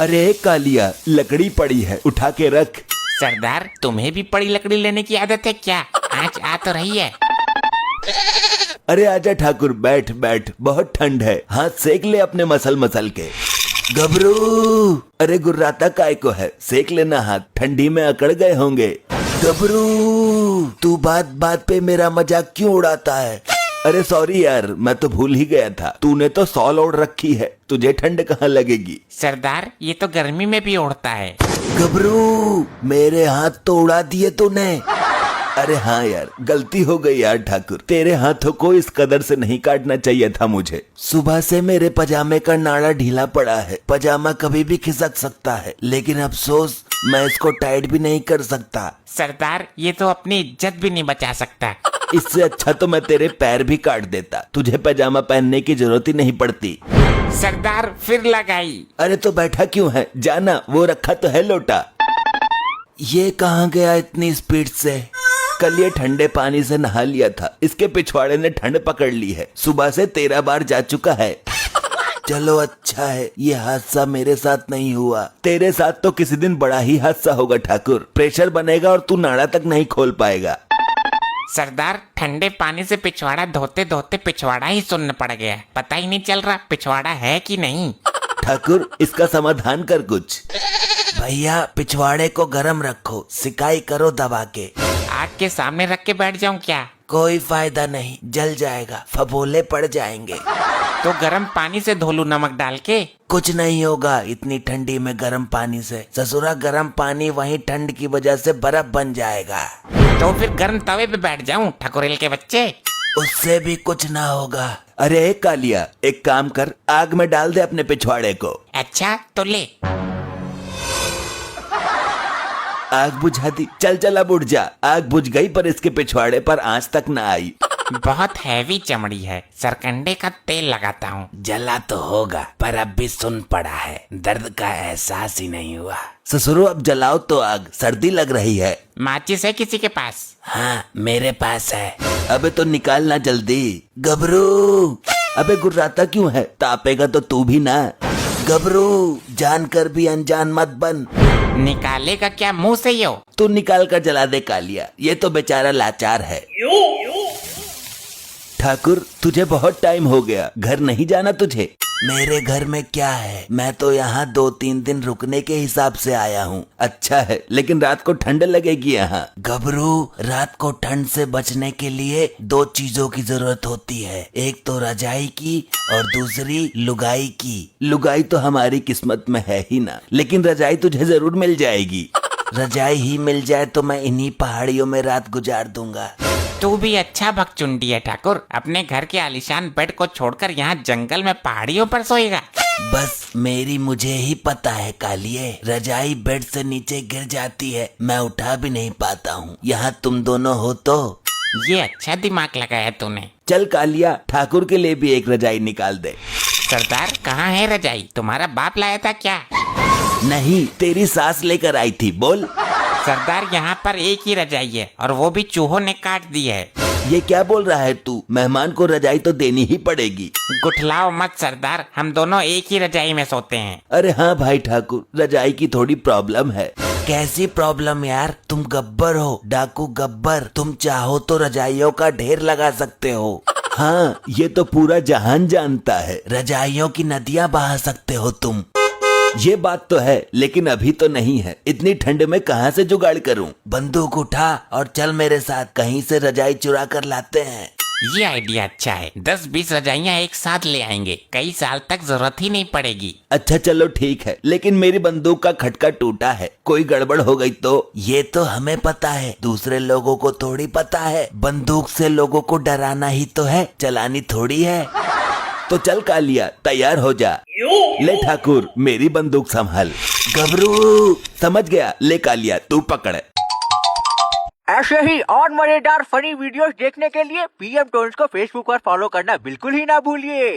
अरे कालिया, लकड़ी पड़ी है, उठा के रख। सरदार, तुम्हें भी बड़ी लकड़ी लेने की आदत है क्या? आज आ तो रही है। अरे आजा ठाकुर, बैठ बैठ, बहुत ठंड है, हाथ सेक ले अपने मसल मसल के। गबरू, अरे गुर्राता काय को है, सेक लेना हाथ, ठंडी में अकड़ गए होंगे। गबरू, तू बात बात पे मेरा मजाक क्यों उड़ाता है? अरे सॉरी यार, मैं तो भूल ही गया था, तूने तो सॉल ओढ़ रखी है, तुझे ठंड कहाँ लगेगी? सरदार, ये तो गर्मी में भी उड़ता है। गबरू, मेरे हाथ तो उड़ा दिए तूने। अरे हाँ यार, गलती हो गई यार ठाकुर, तेरे हाथों को इस कदर से नहीं काटना चाहिए था मुझे। सुबह से मेरे पजामे का नाड़ा ढीला पड़ा है, पजामा कभी भी खिसक सकता है, लेकिन अफसोस मैं इसको टाइट भी नहीं कर सकता। सरदार, ये तो अपनी इज्जत भी नहीं बचा सकता। इससे अच्छा तो मैं तेरे पैर भी काट देता, तुझे पजामा पहनने की जरूरत ही नहीं पड़ती। सरदार, फिर लगाई। अरे तो बैठा क्यों है, जाना, वो रखा तो है लोटा। ये कहाँ गया इतनी स्पीड से? कल ये ठंडे पानी से नहा लिया था, इसके पिछवाड़े ने ठंड पकड़ ली है, सुबह से 13 बार जा चुका है। चलो अच्छा है, ये हादसा मेरे साथ नहीं हुआ, तेरे साथ तो किसी दिन बड़ा ही हादसा होगा ठाकुर, प्रेशर बनेगा और तू नाड़ा तक नहीं खोल पाएगा। सरदार, ठंडे पानी से पिछवाड़ा धोते धोते पिछवाड़ा ही सुन्न पड़ गया, पता ही नहीं चल रहा पिछवाड़ा है कि नहीं। ठाकुर, इसका समाधान कर कुछ। भैया, पिछवाड़े को गरम रखो, सिकाई करो दबा के। आग के सामने रख के बैठ जाऊं क्या? कोई फायदा नहीं, जल जाएगा, फबोले पड़ जाएंगे। तो गर्म पानी से धो लूं नमक डाल के? कुछ नहीं होगा इतनी ठंडी में गर्म पानी से, ससुरा गर्म पानी वहीं ठंड की वजह से बर्फ बन जाएगा। तो फिर गर्म तवे पे बैठ जाऊं ठकुरेल के बच्चे? उससे भी कुछ ना होगा। अरे कालिया, एक काम कर, आग में डाल दे अपने पिछवाड़े को। अच्छा तो ले। आग बुझा दी, चल चल अब उठ जा। आग बुझ गई पर इसके पिछवाड़े पर आंच तक न आई। बहुत हैवी चमड़ी है, सरकंडे का तेल लगाता हूँ। जला तो होगा पर अब भी सुन पड़ा है, दर्द का एहसास ही नहीं हुआ। ससुरो, अब जलाओ तो आग, सर्दी लग रही है। माचिस है किसी के पास? हाँ, मेरे पास है। अबे तो निकालना जल्दी। गबरू, अबे गुर्राता क्यों है, तापेगा तो तू भी ना। गबरू, जानकर भी अनजान मत बन। निकालेगा क्या मुंह से यो? तू निकाल कर जला दे कालिया, ये तो बेचारा लाचार है। ठाकुर, तुझे बहुत टाइम हो गया, घर नहीं जाना तुझे? मेरे घर में क्या है, मैं तो यहाँ 2-3 दिन रुकने के हिसाब से आया हूँ। अच्छा है, लेकिन रात को ठंड लगेगी यहाँ। गबरू, रात को ठंड से बचने के लिए 2 चीजों की जरूरत होती है, एक तो रजाई की और दूसरी लुगाई की। लुगाई तो हमारी किस्मत में है ही ना, लेकिन रजाई तुझे जरूर मिल जाएगी। रजाई ही मिल जाए तो मैं इन्हीं पहाड़ियों में रात गुजार दूंगा। तू भी अच्छा भगचुंडी है ठाकुर, अपने घर के आलीशान बेड को छोड़कर यहाँ जंगल में पहाड़ियों पर सोएगा। बस मेरी मुझे ही पता है कालिए, रजाई बेड से नीचे गिर जाती है, मैं उठा भी नहीं पाता हूँ, यहाँ तुम दोनों हो तो। ये अच्छा दिमाग लगाया तूने। चल कालिया, ठाकुर के लिए भी एक रजाई निकाल दे। सरदार, कहाँ है रजाई? तुम्हारा बाप लाया था क्या? नहीं, तेरी सास लेकर आई थी, बोल। सरदार, यहाँ पर एक ही रजाई है और वो भी चूहों ने काट दी है। ये क्या बोल रहा है तू? मेहमान को रजाई तो देनी ही पड़ेगी। गुठलाओ मत सरदार, हम दोनों एक ही रजाई में सोते हैं। अरे हाँ भाई ठाकुर, रजाई की थोड़ी प्रॉब्लम है। कैसी प्रॉब्लम यार? तुम गब्बर हो, डाकू गब्बर, तुम चाहो तो रजाइयों का ढेर लगा सकते हो। हाँ, ये तो पूरा जहान जानता है, रजाइयों की नदियाँ बहा सकते हो तुम। ये बात तो है, लेकिन अभी तो नहीं है, इतनी ठंड में कहाँ से जुगाड़ करूं? बंदूक उठा और चल मेरे साथ, कहीं से रजाई चुरा कर लाते हैं। ये आइडिया अच्छा है, 10-20 रजाइयाँ एक साथ ले आएंगे, कई साल तक जरूरत ही नहीं पड़ेगी। अच्छा चलो ठीक है, लेकिन मेरी बंदूक का खटका टूटा है, कोई गड़बड़ हो गई तो? ये तो हमें पता है, दूसरे लोगों को थोड़ी पता है। बंदूक से लोगों को डराना ही तो है, चलानी थोड़ी है। तो चल कालिया, तैयार हो जा। ले ठाकुर, मेरी बंदूक संभाल। गबरू, समझ गया, ले कालिया, तू पकड़। ऐसे ही और मजेदार फनी वीडियोस देखने के लिए पीएम टोन्स को फेसबुक पर फॉलो करना बिल्कुल ही ना भूलिए।